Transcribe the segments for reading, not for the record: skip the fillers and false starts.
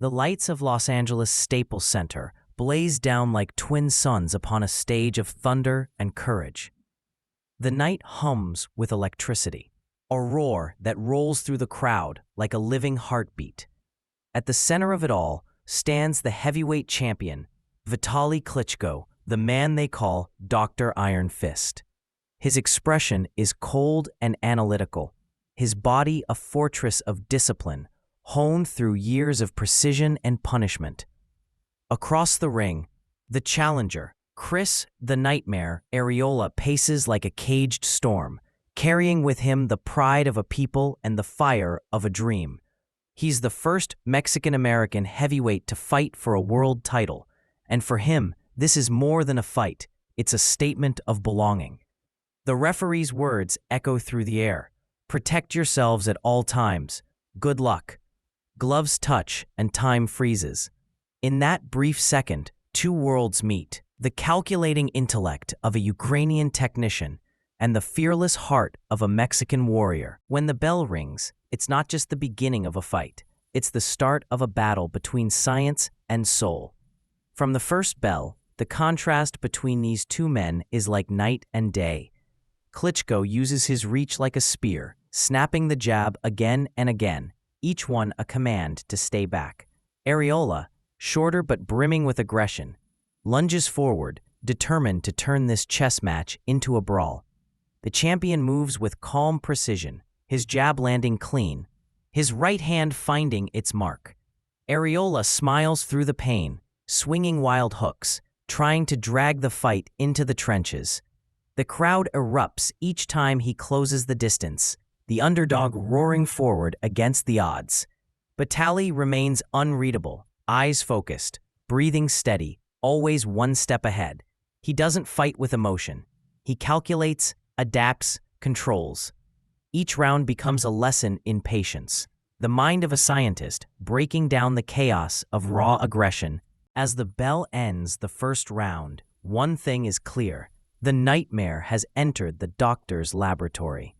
The lights of Los Angeles Staples Center blaze down like twin suns upon a stage of thunder and courage. The night hums with electricity, a roar that rolls through the crowd like a living heartbeat. At the center of it all stands the heavyweight champion, Vitali Klitschko, the man they call Dr. Iron Fist. His expression is cold and analytical, his body a fortress of discipline, honed through years of precision and punishment. Across the ring, the challenger, Chris the Nightmare Arreola, paces like a caged storm, carrying with him the pride of a people and the fire of a dream. He's the first Mexican-American heavyweight to fight for a world title, and for him, this is more than a fight, it's a statement of belonging. The referee's words echo through the air. Protect yourselves at all times. Good luck. Gloves touch and time freezes. In that brief second, two worlds meet. The calculating intellect of a Ukrainian technician and the fearless heart of a Mexican warrior. When the bell rings, it's not just the beginning of a fight. It's the start of a battle between science and soul. From the first bell, the contrast between these two men is like night and day. Klitschko uses his reach like a spear, snapping the jab again and again, each one a command to stay back. Arreola, shorter but brimming with aggression, lunges forward, determined to turn this chess match into a brawl. The champion moves with calm precision, his jab landing clean, his right hand finding its mark. Arreola smiles through the pain, swinging wild hooks, trying to drag the fight into the trenches. The crowd erupts each time he closes the distance, the underdog roaring forward against the odds. Vitali remains unreadable, eyes focused, breathing steady, always one step ahead. He doesn't fight with emotion. He calculates, adapts, controls. Each round becomes a lesson in patience, the mind of a scientist breaking down the chaos of raw aggression. As the bell ends the first round, one thing is clear. The nightmare has entered the doctor's laboratory.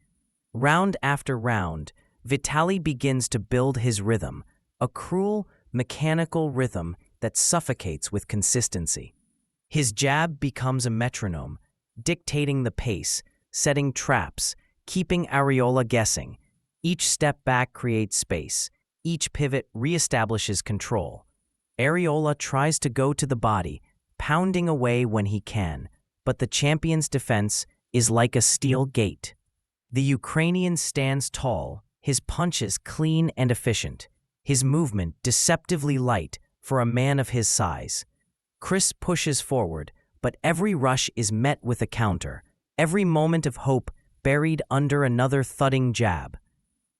Round after round, Vitali begins to build his rhythm, a cruel, mechanical rhythm that suffocates with consistency. His jab becomes a metronome, dictating the pace, setting traps, keeping Arreola guessing. Each step back creates space. Each pivot reestablishes control. Arreola tries to go to the body, pounding away when he can, but the champion's defense is like a steel gate. The Ukrainian stands tall, his punches clean and efficient, his movement deceptively light for a man of his size. Chris pushes forward, but every rush is met with a counter, every moment of hope buried under another thudding jab.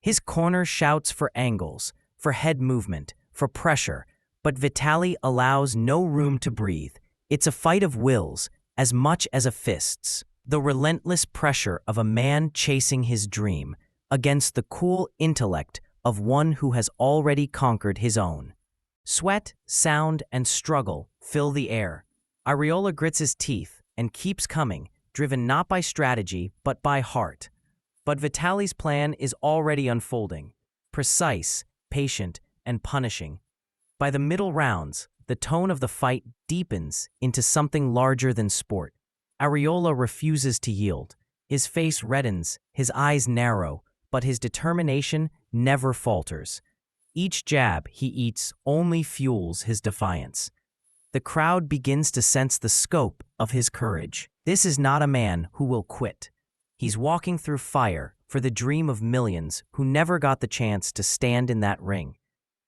His corner shouts for angles, for head movement, for pressure, but Vitali allows no room to breathe. It's a fight of wills as much as a fists. The relentless pressure of a man chasing his dream against the cool intellect of one who has already conquered his own. Sweat, sound, and struggle fill the air. Arreola grits his teeth and keeps coming, driven not by strategy but by heart. But Vitali's plan is already unfolding, precise, patient, and punishing. By the middle rounds, the tone of the fight deepens into something larger than sport. Arreola refuses to yield. His face reddens, his eyes narrow, but his determination never falters. Each jab he eats only fuels his defiance. The crowd begins to sense the scope of his courage. This is not a man who will quit. He's walking through fire for the dream of millions who never got the chance to stand in that ring.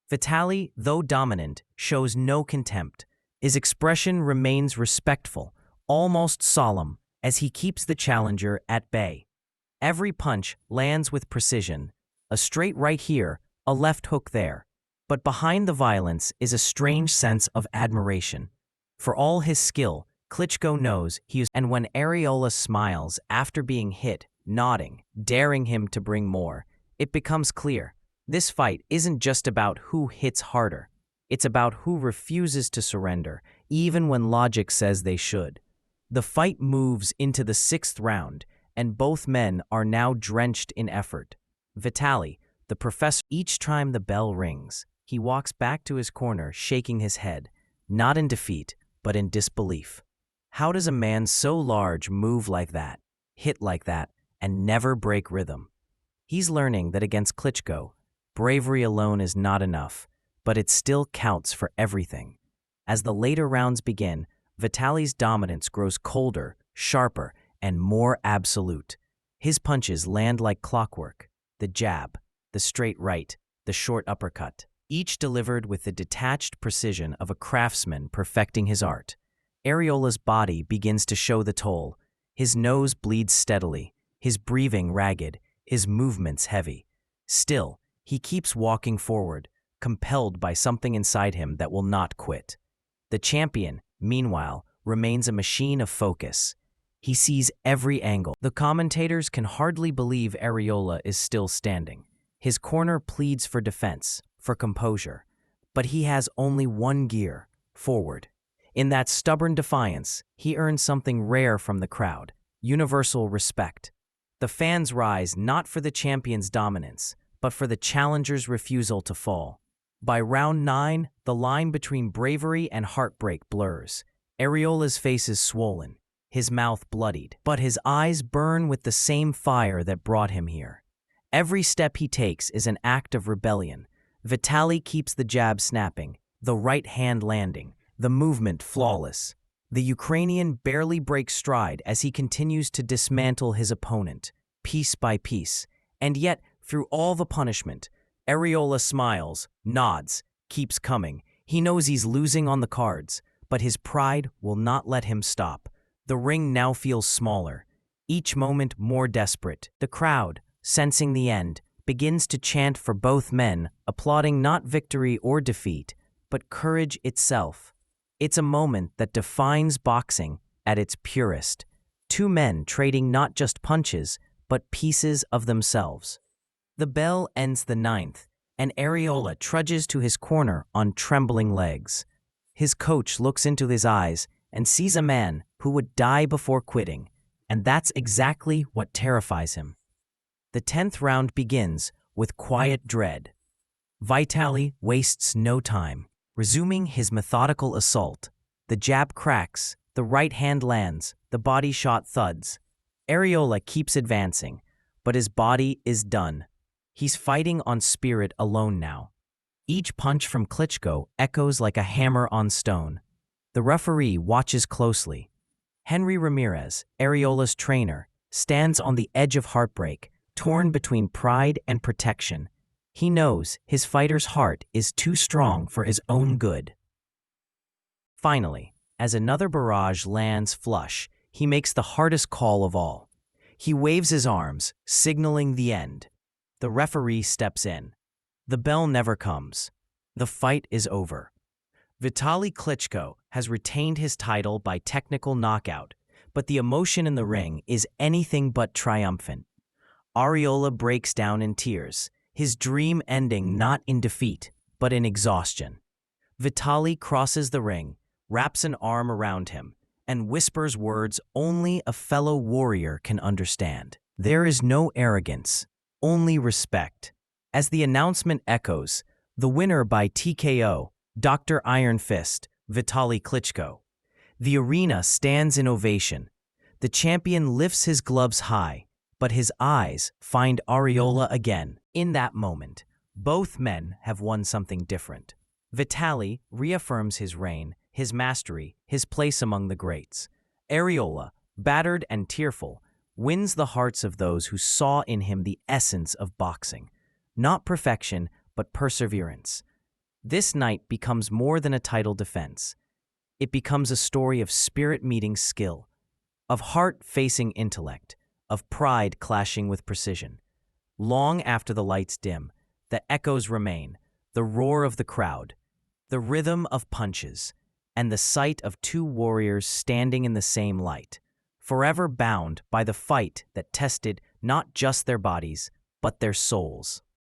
Vitali, though dominant, shows no contempt. His expression remains respectful, almost solemn, as he keeps the challenger at bay. Every punch lands with precision, a straight right here, a left hook there. But behind the violence is a strange sense of admiration. For all his skill, Klitschko knows he is, and when Arreola smiles after being hit, nodding, daring him to bring more, it becomes clear. This fight isn't just about who hits harder. It's about who refuses to surrender, even when logic says they should. The fight moves into the sixth round, and both men are now drenched in effort. Vitali, the professor, each time the bell rings, He walks back to his corner, shaking his head, not in defeat, but in disbelief. How does a man so large move like that, hit like that, and never break rhythm? He's learning that against Klitschko, bravery alone is not enough, but it still counts for everything. As the later rounds begin, Vitali's dominance grows colder, sharper, and more absolute. His punches land like clockwork: the jab, the straight right, the short uppercut, each delivered with the detached precision of a craftsman perfecting his art. Arreola's body begins to show the toll. His nose bleeds steadily, his breathing ragged, his movements heavy. Still, he keeps walking forward, compelled by something inside him that will not quit. The champion, meanwhile, remains a machine of focus. He sees every angle. The commentators can hardly believe Arreola is still standing. His corner pleads for defense, for composure. But he has only one gear: forward. In that stubborn defiance, he earns something rare from the crowd: universal respect. The fans rise not for the champion's dominance, but for the challenger's refusal to fall. By round 9, the line between bravery and heartbreak blurs. Arreola's face is swollen, his mouth bloodied, but his eyes burn with the same fire that brought him here. Every step he takes is an act of rebellion. Vitali keeps the jab snapping, the right hand landing, the movement flawless. The Ukrainian barely breaks stride as he continues to dismantle his opponent, piece by piece. And yet, through all the punishment, Arreola smiles, nods, keeps coming. He knows he's losing on the cards, but his pride will not let him stop. The ring now feels smaller, each moment more desperate. The crowd, sensing the end, begins to chant for both men, applauding not victory or defeat, but courage itself. It's a moment that defines boxing at its purest. Two men trading not just punches, but pieces of themselves. The bell ends the 9th, and Arreola trudges to his corner on trembling legs. His coach looks into his eyes and sees a man who would die before quitting, and that's exactly what terrifies him. The 10th round begins with quiet dread. Vitali wastes no time, resuming his methodical assault. The jab cracks, the right hand lands, the body shot thuds. Arreola keeps advancing, but his body is done. He's fighting on spirit alone now. Each punch from Klitschko echoes like a hammer on stone. The referee watches closely. Henry Ramirez, Arreola's trainer, stands on the edge of heartbreak, torn between pride and protection. He knows his fighter's heart is too strong for his own good. Finally, as another barrage lands flush, he makes the hardest call of all. He waves his arms, signaling the end. The referee steps in. The bell never comes. The fight is over. Vitali Klitschko has retained his title by technical knockout, but the emotion in the ring is anything but triumphant. Arreola breaks down in tears, his dream ending not in defeat, but in exhaustion. Vitali crosses the ring, wraps an arm around him, and whispers words only a fellow warrior can understand. There is no arrogance, only respect. As the announcement echoes, the winner by TKO, Dr. Iron Fist, Vitali Klitschko. The arena stands in ovation. The champion lifts his gloves high, but his eyes find Arreola again. In that moment, both men have won something different. Vitali reaffirms his reign, his mastery, his place among the greats. Arreola, battered and tearful, wins the hearts of those who saw in him the essence of boxing. Not perfection, but perseverance. This night becomes more than a title defense. It becomes a story of spirit meeting skill, of heart facing intellect, of pride clashing with precision. Long after the lights dim, the echoes remain, the roar of the crowd, the rhythm of punches, and the sight of two warriors standing in the same light, forever bound by the fight that tested not just their bodies, but their souls.